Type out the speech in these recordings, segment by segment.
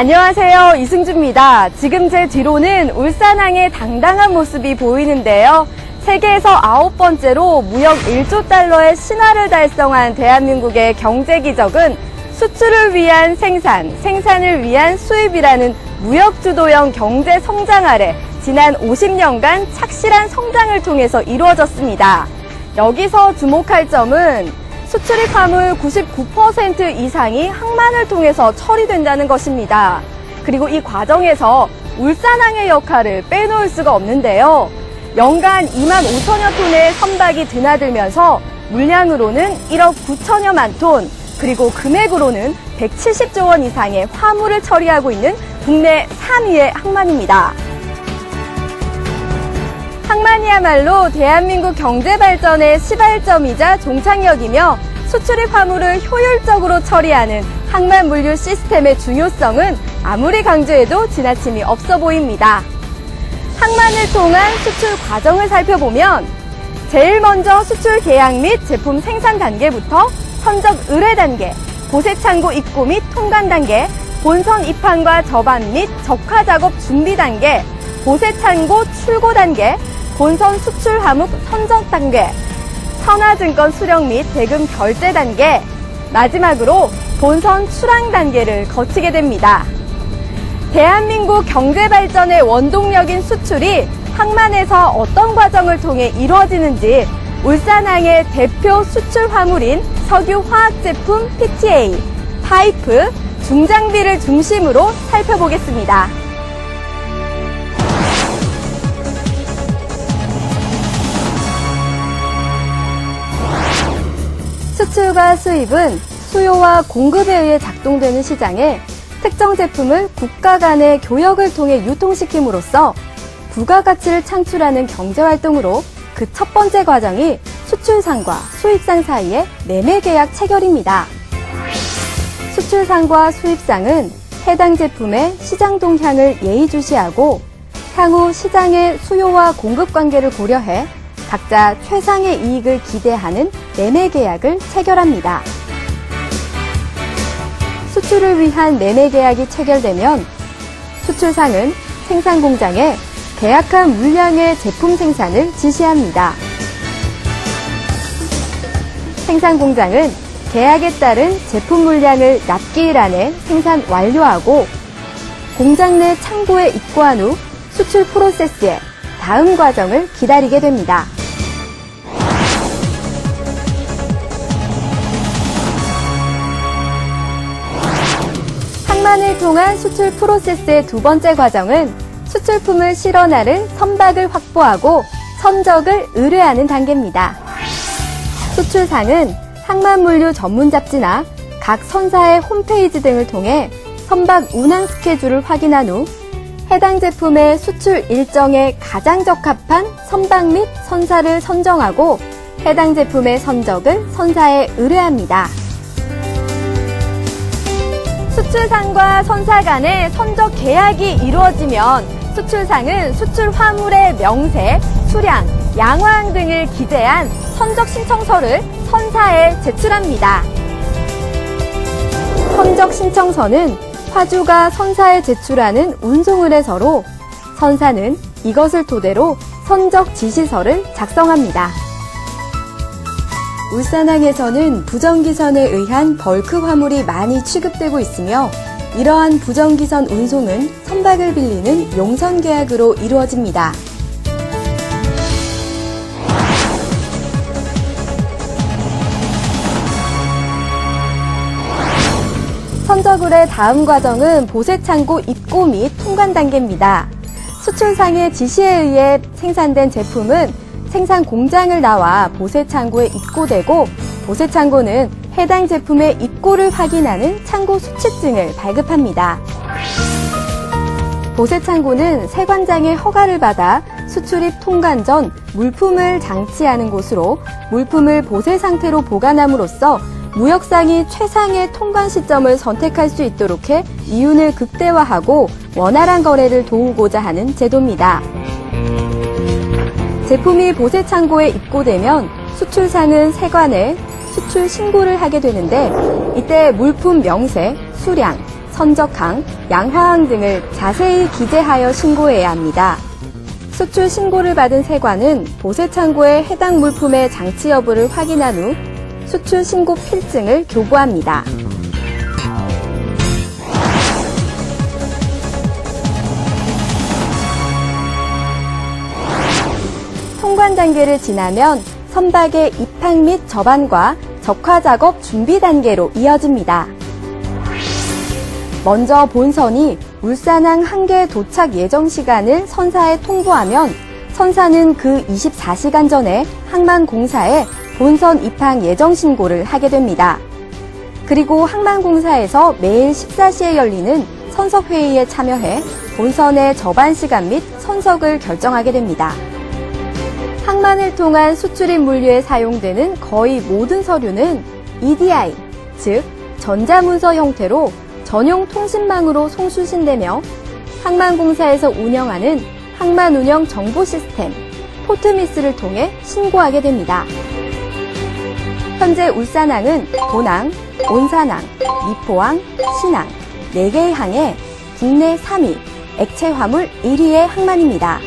안녕하세요, 이승주입니다. 지금 제 뒤로는 울산항의 당당한 모습이 보이는데요. 세계에서 9번째로 무역 1조 달러의 신화를 달성한 대한민국의 경제 기적은 수출을 위한 생산, 생산을 위한 수입이라는 무역주도형 경제 성장 아래 지난 50년간 착실한 성장을 통해서 이루어졌습니다. 여기서 주목할 점은 수출입 화물 99% 이상이 항만을 통해서 처리된다는 것입니다. 그리고 이 과정에서 울산항의 역할을 빼놓을 수가 없는데요. 연간 2만 5천여 톤의 선박이 드나들면서 물량으로는 1억 9천여만 톤, 그리고 금액으로는 170조 원 이상의 화물을 처리하고 있는 국내 3위의 항만입니다. 항만이야말로 대한민국 경제 발전의 시발점이자 종착역이며 수출입 화물을 효율적으로 처리하는 항만 물류 시스템의 중요성은 아무리 강조해도 지나침이 없어 보입니다. 항만을 통한 수출 과정을 살펴보면 제일 먼저 수출 계약 및 제품 생산 단계부터 선적 의뢰 단계, 보세창고 입고 및 통관 단계, 본선 입항과 접안 및 적화 작업 준비 단계, 보세창고 출고 단계, 본선 수출 항목 선적 단계, 선화증권 수령 및 대금 결제 단계, 마지막으로 본선 출항 단계를 거치게 됩니다. 대한민국 경제 발전의 원동력인 수출이 항만에서 어떤 과정을 통해 이루어지는지 울산항의 대표 수출 화물인 석유 화학 제품 PTA, 파이프, 중장비를 중심으로 살펴보겠습니다. 수출과 수입은 수요와 공급에 의해 작동되는 시장에 특정 제품을 국가 간의 교역을 통해 유통시킴으로써 부가가치를 창출하는 경제활동으로 그 첫 번째 과정이 수출상과 수입상 사이의 매매계약 체결입니다. 수출상과 수입상은 해당 제품의 시장 동향을 예의주시하고 향후 시장의 수요와 공급 관계를 고려해 각자 최상의 이익을 기대하는 매매계약을 체결합니다. 수출을 위한 매매계약이 체결되면 수출상은 생산공장에 계약한 물량의 제품 생산을 지시합니다. 생산공장은 계약에 따른 제품 물량을 납기일 안에 생산 완료하고 공장 내 창고에 입고한 후 수출 프로세스의 다음 과정을 기다리게 됩니다. 항만을 통한 수출 프로세스의 두 번째 과정은 수출품을 실어 나를 선박을 확보하고 선적을 의뢰하는 단계입니다. 수출상은 항만물류 전문 잡지나 각 선사의 홈페이지 등을 통해 선박 운항 스케줄을 확인한 후 해당 제품의 수출 일정에 가장 적합한 선박 및 선사를 선정하고 해당 제품의 선적을 선사에 의뢰합니다. 수출상과 선사 간의 선적 계약이 이루어지면 수출상은 수출 화물의 명세, 수량, 양화항 등을 기재한 선적 신청서를 선사에 제출합니다. 선적 신청서는 화주가 선사에 제출하는 운송 의뢰서로 선사는 이것을 토대로 선적 지시서를 작성합니다. 울산항에서는 부정기선에 의한 벌크 화물이 많이 취급되고 있으며 이러한 부정기선 운송은 선박을 빌리는 용선 계약으로 이루어집니다. 선적 의뢰 다음 과정은 보세창고 입고 및 통관 단계입니다. 수출상의 지시에 의해 생산된 제품은 생산 공장을 나와 보세창고에 입고되고 보세창고는 해당 제품의 입고를 확인하는 창고 수취증을 발급합니다. 보세창고는 세관장의 허가를 받아 수출입 통관 전 물품을 장치하는 곳으로 물품을 보세 상태로 보관함으로써 무역상이 최상의 통관 시점을 선택할 수 있도록 해 이윤을 극대화하고 원활한 거래를 도우고자 하는 제도입니다. 제품이 보세창고에 입고되면 수출상은 세관에 수출 신고를 하게 되는데 이때 물품 명세, 수량, 선적항, 양화항 등을 자세히 기재하여 신고해야 합니다. 수출 신고를 받은 세관은 보세창고에 해당 물품의 장치 여부를 확인한 후 수출 신고 필증을 교부합니다. 통관 단계를 지나면 선박의 입항 및 접안과 적화 작업 준비 단계로 이어집니다. 먼저 본선이 울산항 항계 도착 예정 시간을 선사에 통보하면 선사는 그 24시간 전에 항만공사에 본선 입항 예정 신고를 하게 됩니다. 그리고 항만공사에서 매일 14시에 열리는 선석회의에 참여해 본선의 접안 시간 및 선석을 결정하게 됩니다. 항만을 통한 수출입 물류에 사용되는 거의 모든 서류는 EDI, 즉 전자문서 형태로 전용 통신망으로 송수신되며 항만공사에서 운영하는 항만운영 정보 시스템 포트미스를 통해 신고하게 됩니다. 현재 울산항은 본항, 온산항, 미포항, 신항 4개의 항에 국내 3위, 액체 화물 1위의 항만입니다.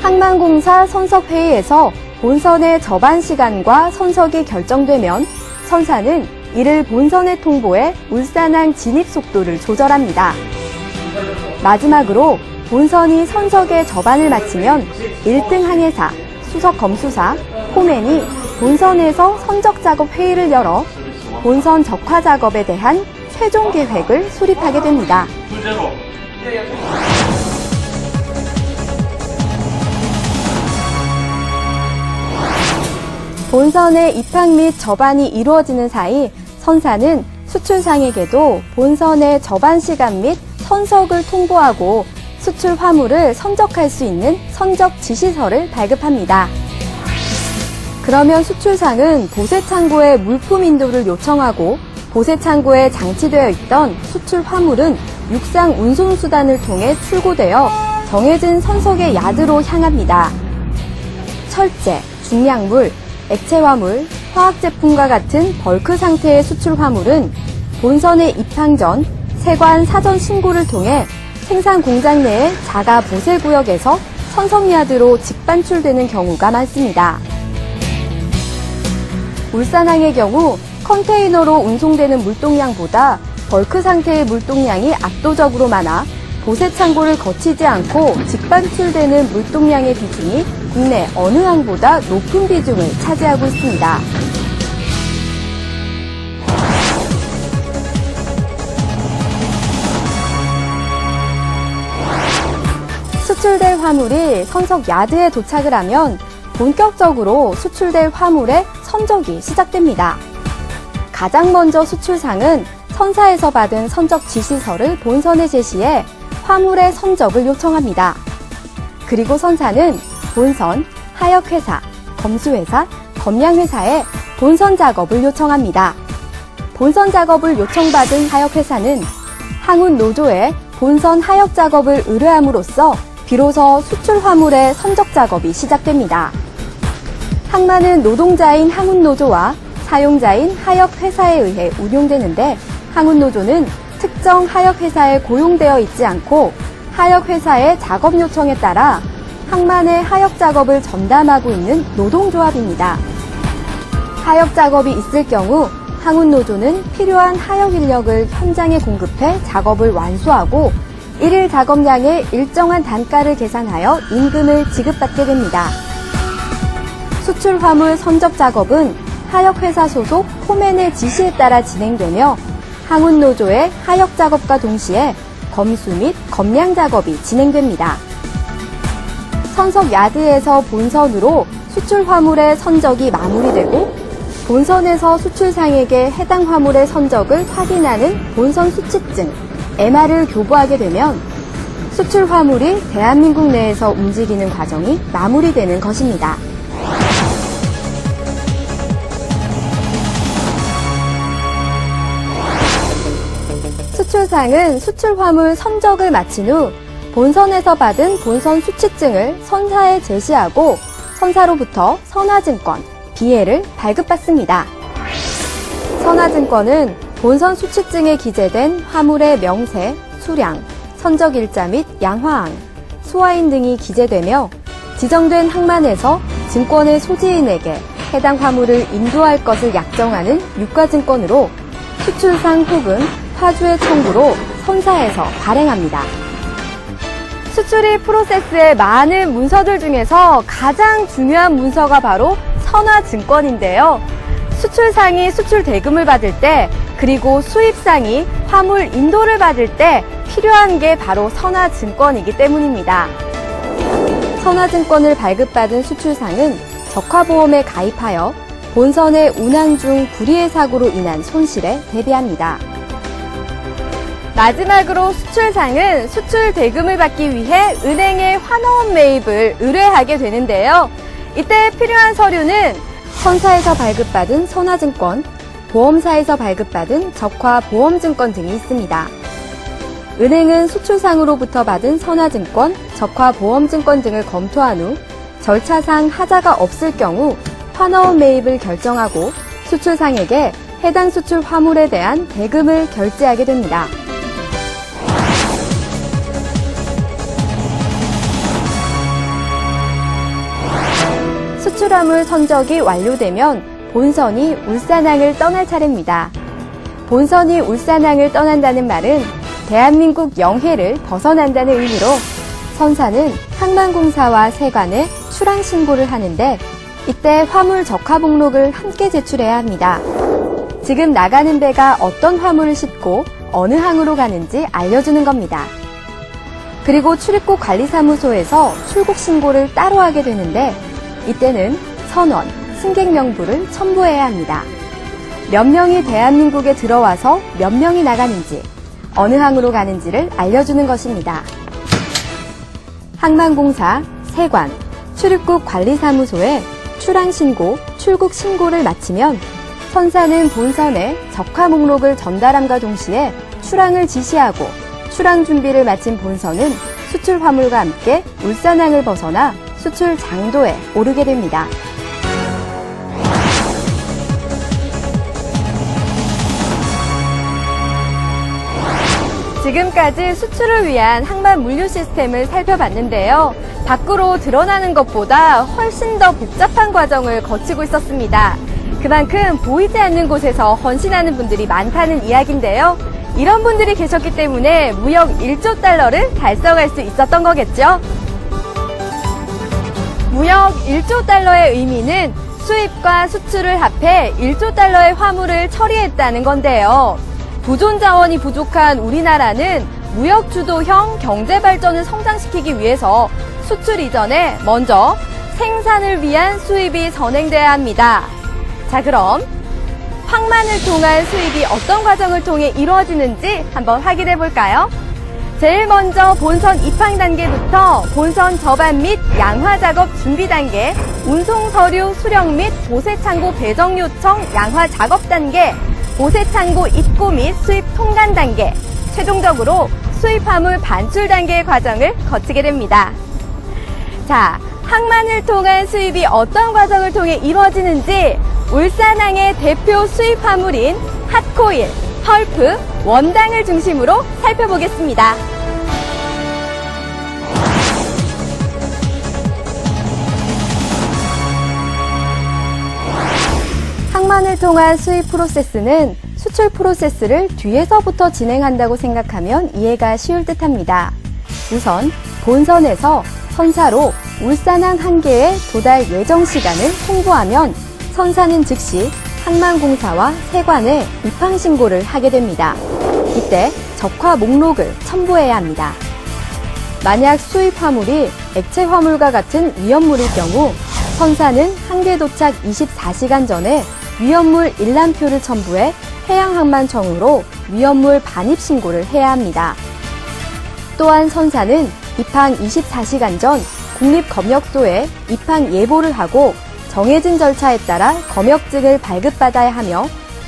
항만공사 선석회의에서 본선의 접안 시간과 선석이 결정되면 선사는 이를 본선에 통보해 울산항 진입 속도를 조절합니다. 마지막으로 본선이 선석의 접안을 마치면 1등 항해사, 수석 검수사, 포맨이 본선에서 선적 작업 회의를 열어 본선 적화 작업에 대한 최종 계획을 수립하게 됩니다. 본선의 입항 및 접안이 이루어지는 사이 선사는 수출상에게도 본선의 접안 시간 및 선석을 통보하고 수출 화물을 선적할 수 있는 선적 지시서를 발급합니다. 그러면 수출상은 보세창고에 물품 인도를 요청하고 보세창고에 장치되어 있던 수출 화물은 육상 운송수단을 통해 출고되어 정해진 선석의 야드로 향합니다. 철제, 중량물, 액체화물, 화학제품과 같은 벌크 상태의 수출 화물은 본선에 입항 전 세관 사전 신고를 통해 생산 공장 내의 자가 보세구역에서 선석야드로 직반출되는 경우가 많습니다. 울산항의 경우 컨테이너로 운송되는 물동량보다 벌크 상태의 물동량이 압도적으로 많아 보세창고를 거치지 않고 직반출되는 물동량의 비중이 국내 어느 항보다 높은 비중을 차지하고 있습니다. 수출될 화물이 선석 야드에 도착을 하면 본격적으로 수출될 화물의 선적이 시작됩니다. 가장 먼저 수출상은 선사에서 받은 선적 지시서를 본선에 제시해 화물의 선적을 요청합니다. 그리고 선사는 본선, 하역회사, 검수회사, 검량회사에 본선 작업을 요청합니다. 본선 작업을 요청받은 하역회사는 항운노조에 본선 하역 작업을 의뢰함으로써 비로소 수출 화물의 선적 작업이 시작됩니다. 항만은 노동자인 항운노조와 사용자인 하역회사에 의해 운용되는데 항운노조는 특정 하역회사에 고용되어 있지 않고 하역회사의 작업 요청에 따라 항만의 하역 작업을 전담하고 있는 노동조합입니다. 하역 작업이 있을 경우 항운노조는 필요한 하역 인력을 현장에 공급해 작업을 완수하고 일일 작업량의 일정한 단가를 계산하여 임금을 지급받게 됩니다. 수출 화물 선적 작업은 하역회사 소속 포맨의 지시에 따라 진행되며 항운노조의 하역 작업과 동시에 검수 및 검량 작업이 진행됩니다. 선석 야드에서 본선으로 수출 화물의 선적이 마무리되고 본선에서 수출상에게 해당 화물의 선적을 확인하는 본선 수치증, MR을 교부하게 되면 수출 화물이 대한민국 내에서 움직이는 과정이 마무리되는 것입니다. 수출상은 수출 화물 선적을 마친 후 본선에서 받은 본선 수치증을 선사에 제시하고 선사로부터 선화증권, BL을 발급받습니다. 선화증권은 본선 수취증에 기재된 화물의 명세, 수량, 선적일자 및 양화항, 수화인 등이 기재되며 지정된 항만에서 증권의 소지인에게 해당 화물을 인도할 것을 약정하는 유가증권으로 수출상 혹은 파주의 청구로 선사해서 발행합니다. 수출입 프로세스의 많은 문서들 중에서 가장 중요한 문서가 바로 선화증권인데요. 수출상이 수출 대금을 받을 때, 그리고 수입상이 화물 인도를 받을 때 필요한 게 바로 선화증권이기 때문입니다. 선화증권을 발급받은 수출상은 적화보험에 가입하여 본선의 운항 중 불의의 사고로 인한 손실에 대비합니다. 마지막으로 수출상은 수출 대금을 받기 위해 은행에 환원 매입을 의뢰하게 되는데요. 이때 필요한 서류는 선사에서 발급받은 선화증권, 보험사에서 발급받은 적화보험증권 등이 있습니다. 은행은 수출상으로부터 받은 선화증권, 적화보험증권 등을 검토한 후 절차상 하자가 없을 경우 환원 매입을 결정하고 수출상에게 해당 수출 화물에 대한 대금을 결제하게 됩니다. 수출화물 선적이 완료되면 본선이 울산항을 떠날 차례입니다. 본선이 울산항을 떠난다는 말은 대한민국 영해를 벗어난다는 의미로 선사는 항만공사와 세관에 출항 신고를 하는데 이때 화물 적화 목록을 함께 제출해야 합니다. 지금 나가는 배가 어떤 화물을 싣고 어느 항으로 가는지 알려주는 겁니다. 그리고 출입국 관리사무소에서 출국 신고를 따로 하게 되는데 이때는 선원, 승객 명부를 첨부해야 합니다. 몇 명이 대한민국에 들어와서 몇 명이 나가는지, 어느 항으로 가는지를 알려주는 것입니다. 항만공사, 세관, 출입국 관리사무소에 출항신고, 출국 신고를 마치면 선사는 본선에 적화 목록을 전달함과 동시에 출항을 지시하고 출항 준비를 마친 본선은 수출 화물과 함께 울산항을 벗어나 수출 장도에 오르게 됩니다. 지금까지 수출을 위한 항만 물류 시스템을 살펴봤는데요. 밖으로 드러나는 것보다 훨씬 더 복잡한 과정을 거치고 있었습니다. 그만큼 보이지 않는 곳에서 헌신하는 분들이 많다는 이야기인데요. 이런 분들이 계셨기 때문에 무역 1조 달러를 달성할 수 있었던 거겠죠. 무역 1조 달러의 의미는 수입과 수출을 합해 1조 달러의 화물을 처리했다는 건데요. 보존 자원이 부족한 우리나라는 무역 주도형 경제 발전을 성장시키기 위해서 수출 이전에 먼저 생산을 위한 수입이 선행돼야 합니다. 자, 그럼 항만을 통한 수입이 어떤 과정을 통해 이루어지는지 한번 확인해 볼까요? 제일 먼저 본선 입항 단계부터 본선 접안 및 양화 작업 준비 단계, 운송 서류 수령 및 보세창고 배정 요청 양화 작업 단계, 보세창고 입고 및 수입 통관 단계, 최종적으로 수입 화물 반출 단계의 과정을 거치게 됩니다. 자, 항만을 통한 수입이 어떤 과정을 통해 이루어지는지 울산항의 대표 수입 화물인 핫코일, 펄프, 원당을 중심으로 살펴보겠습니다. 항만을 통한 수입 프로세스는 수출 프로세스를 뒤에서부터 진행한다고 생각하면 이해가 쉬울 듯합니다. 우선 본선에서 선사로 울산항 한 개의 도달 예정 시간을 통보하면 선사는 즉시 항만공사와 세관에 입항 신고를 하게 됩니다. 이때 적화 목록을 첨부해야 합니다. 만약 수입 화물이 액체 화물과 같은 위험물일 경우 선사는 항계 도착 24시간 전에 위험물 일람표를 첨부해 해양항만청으로 위험물 반입 신고를 해야 합니다. 또한 선사는 입항 24시간 전 국립검역소에 입항 예보를 하고 정해진 절차에 따라 검역증을 발급받아야 하며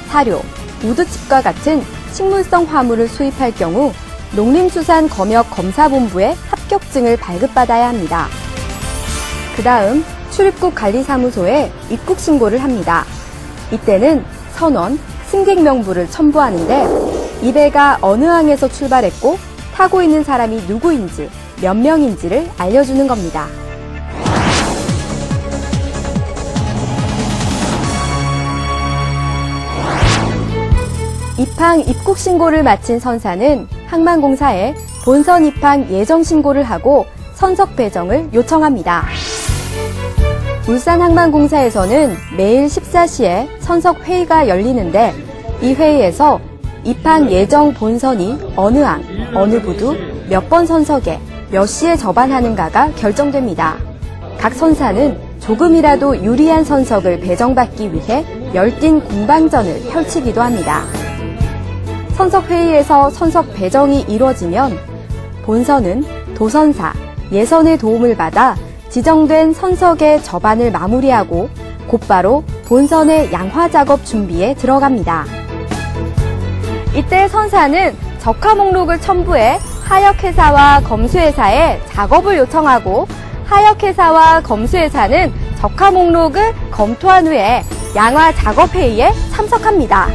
사료, 우드칩과 같은 식물성 화물을 수입할 경우 농림수산검역검사본부에 합격증을 발급받아야 합니다. 그 다음 출입국 관리사무소에 입국 신고를 합니다. 이때는 선원, 승객 명부를 첨부하는데 이 배가 어느 항에서 출발했고 타고 있는 사람이 누구인지 몇 명인지를 알려주는 겁니다. 입항 입국 신고를 마친 선사는 항만공사에 본선 입항 예정 신고를 하고 선석 배정을 요청합니다. 울산항만공사에서는 매일 14시에 선석 회의가 열리는데 이 회의에서 입항 예정 본선이 어느 항, 어느 부두, 몇 번 선석에 몇 시에 접안하는가가 결정됩니다. 각 선사는 조금이라도 유리한 선석을 배정받기 위해 열띤 공방전을 펼치기도 합니다. 선석회의에서 선석 배정이 이루어지면 본선은 도선사, 예선의 도움을 받아 지정된 선석의 접안을 마무리하고 곧바로 본선의 양화 작업 준비에 들어갑니다. 이때 선사는 적화 목록을 첨부해 하역회사와 검수회사에 작업을 요청하고 하역회사와 검수회사는 적화 목록을 검토한 후에 양화 작업회의에 참석합니다.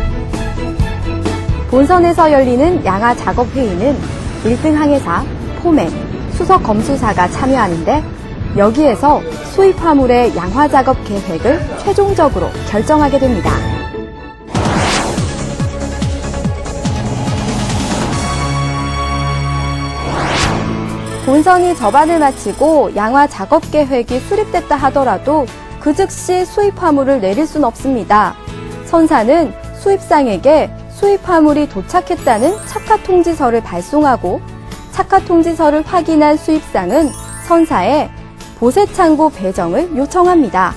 본선에서 열리는 양화 작업회의는 1등 항해사, 포맨, 수석 검수사가 참여하는데 여기에서 수입 화물의 양화 작업 계획을 최종적으로 결정하게 됩니다. 본선이 접안을 마치고 양화 작업 계획이 수립됐다 하더라도 그 즉시 수입 화물을 내릴 순 없습니다. 선사는 수입상에게 수입 화물이 도착했다는 착화 통지서를 발송하고 착화 통지서를 확인한 수입상은 선사에 보세창고 배정을 요청합니다.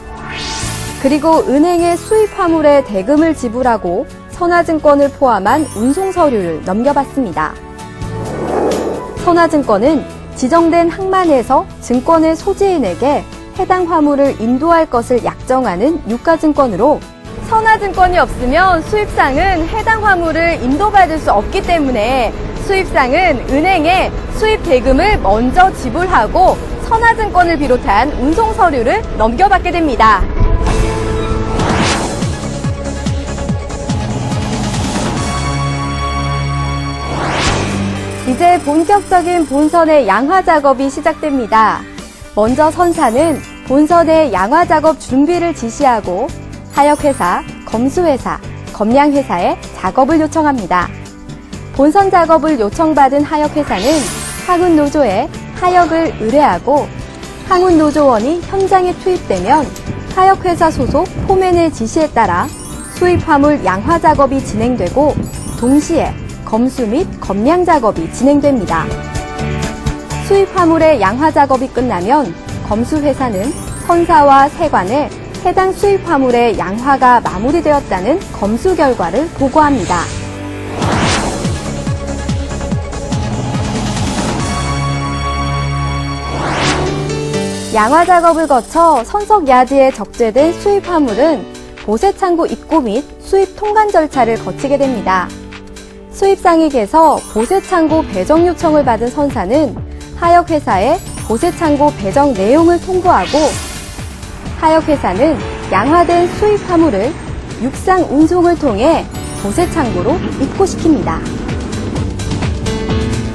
그리고 은행에 수입 화물의 대금을 지불하고 선화증권을 포함한 운송 서류를 넘겨받습니다. 선화증권은 지정된 항만에서 증권의 소지인에게 해당 화물을 인도할 것을 약정하는 유가증권으로 선화증권이 없으면 수입상은 해당 화물을 인도받을 수 없기 때문에 수입상은 은행에 수입 대금을 먼저 지불하고 선화증권을 비롯한 운송 서류를 넘겨받게 됩니다. 이제 본격적인 본선의 양화 작업이 시작됩니다. 먼저 선사는 본선의 양화 작업 준비를 지시하고 하역회사, 검수회사, 검량회사에 작업을 요청합니다. 본선 작업을 요청받은 하역회사는 항운노조에 하역을 의뢰하고 항운노조원이 현장에 투입되면 하역회사 소속 포맨의 지시에 따라 수입 화물 양화 작업이 진행되고 동시에 검수 및 검량 작업이 진행됩니다. 수입 화물의 양화 작업이 끝나면 검수회사는 선사와 세관에 해당 수입 화물의 양화가 마무리되었다는 검수 결과를 보고합니다. 양화 작업을 거쳐 선석 야드에 적재된 수입 화물은 보세창고 입고 및 수입 통관 절차를 거치게 됩니다. 수입상에게서 보세창고 배정 요청을 받은 선사는 하역회사에 보세창고 배정 내용을 통보하고 하역회사는 양화된 수입 화물을 육상 운송을 통해 보세창고로 입고시킵니다.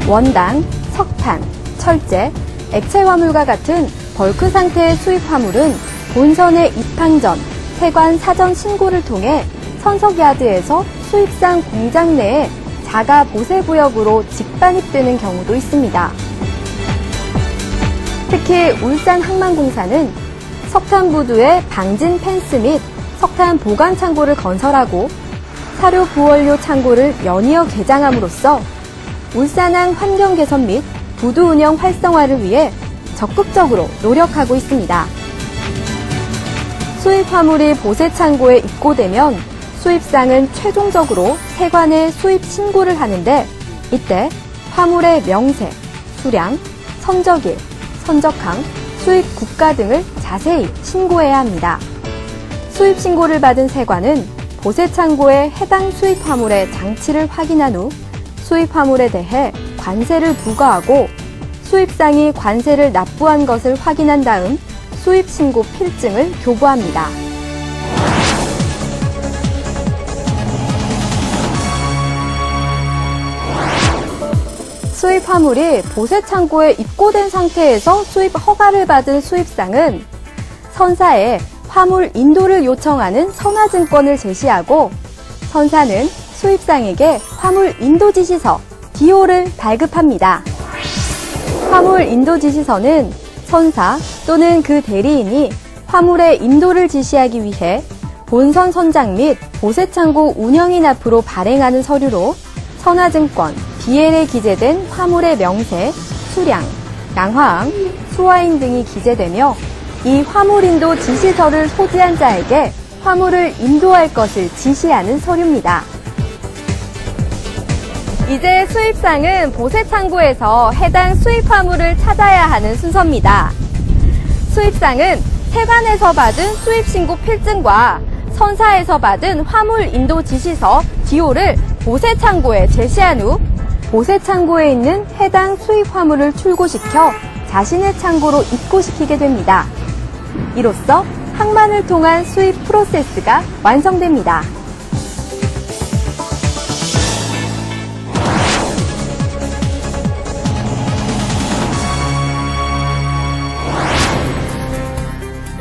원당, 석탄, 철제, 액체 화물과 같은 벌크 상태의 수입 화물은 본선의 입항 전 세관 사전 신고를 통해 선석야드에서 수입상 공장 내에 자가 보세구역으로 직반입되는 경우도 있습니다. 특히 울산항만공사는 석탄부두에 방진 펜스 및 석탄 보관 창고를 건설하고 사료 부원료 창고를 연이어 개장함으로써 울산항 환경 개선 및 부두 운영 활성화를 위해 적극적으로 노력하고 있습니다. 수입 화물이 보세 창고에 입고되면 수입상은 최종적으로 세관에 수입 신고를 하는데 이때 화물의 명세, 수량, 선적일, 선적항, 수입 국가 등을 자세히 신고해야 합니다. 수입 신고를 받은 세관은 보세 창고에 해당 수입 화물의 장치를 확인한 후 수입 화물에 대해 관세를 부과하고 수입상이 관세를 납부한 것을 확인한 다음 수입 신고 필증을 교부합니다. 수입 화물이 보세 창고에 입고된 상태에서 수입 허가를 받은 수입상은 선사에 화물 인도를 요청하는 선화증권을 제시하고 선사는 수입상에게 화물 인도 지시서 DO를 발급합니다. 화물 인도 지시서는 선사 또는 그 대리인이 화물의 인도를 지시하기 위해 본선 선장 및 보세창고 운영인 앞으로 발행하는 서류로 선화증권, BL에 기재된 화물의 명세, 수량, 양화항, 수화인 등이 기재되며 이 화물 인도 지시서를 소지한 자에게 화물을 인도할 것을 지시하는 서류입니다. 이제 수입상은 보세창고에서 해당 수입 화물을 찾아야 하는 순서입니다. 수입상은 세관에서 받은 수입신고 필증과 선사에서 받은 화물 인도 지시서 DO를 보세창고에 제시한 후 보세창고에 있는 해당 수입 화물을 출고시켜 자신의 창고로 입고시키게 됩니다. 이로써 항만을 통한 수입 프로세스가 완성됩니다.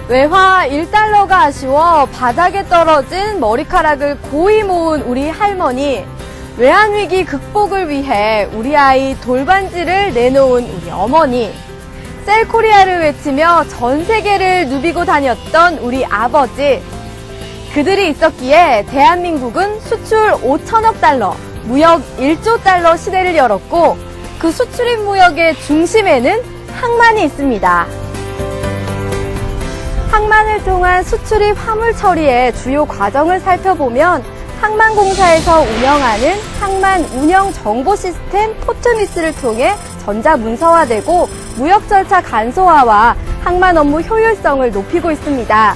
외화 1달러가 아쉬워 바닥에 떨어진 머리카락을 고이 모은 우리 할머니, 외환위기 극복을 위해 우리 아이 돌반지를 내놓은 우리 어머니, 셀코리아를 외치며 전 세계를 누비고 다녔던 우리 아버지, 그들이 있었기에 대한민국은 수출 5천억 달러, 무역 1조 달러 시대를 열었고 그 수출입 무역의 중심에는 항만이 있습니다. 항만을 통한 수출입 화물 처리의 주요 과정을 살펴보면 항만공사에서 운영하는 항만 운영 정보 시스템 포트미스를 통해 전자문서화되고 무역 절차 간소화와 항만 업무 효율성을 높이고 있습니다.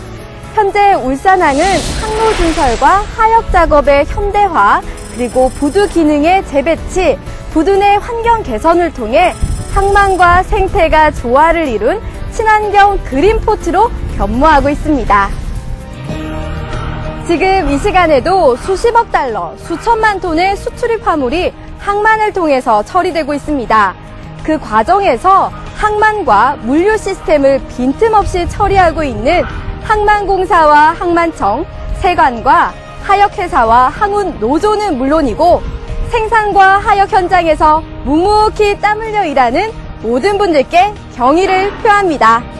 현재 울산항은 항로 증설과 하역 작업의 현대화, 그리고 부두 기능의 재배치, 부두 내 환경 개선을 통해 항만과 생태가 조화를 이룬 친환경 그린포트로 변모하고 있습니다. 지금 이 시간에도 수십억 달러, 수천만 톤의 수출입 화물이 항만을 통해서 처리되고 있습니다. 그 과정에서 항만과 물류 시스템을 빈틈없이 처리하고 있는 항만공사와 항만청, 세관과 하역회사와 항운 노조는 물론이고 생산과 하역 현장에서 묵묵히 땀 흘려 일하는 모든 분들께 경의를 표합니다.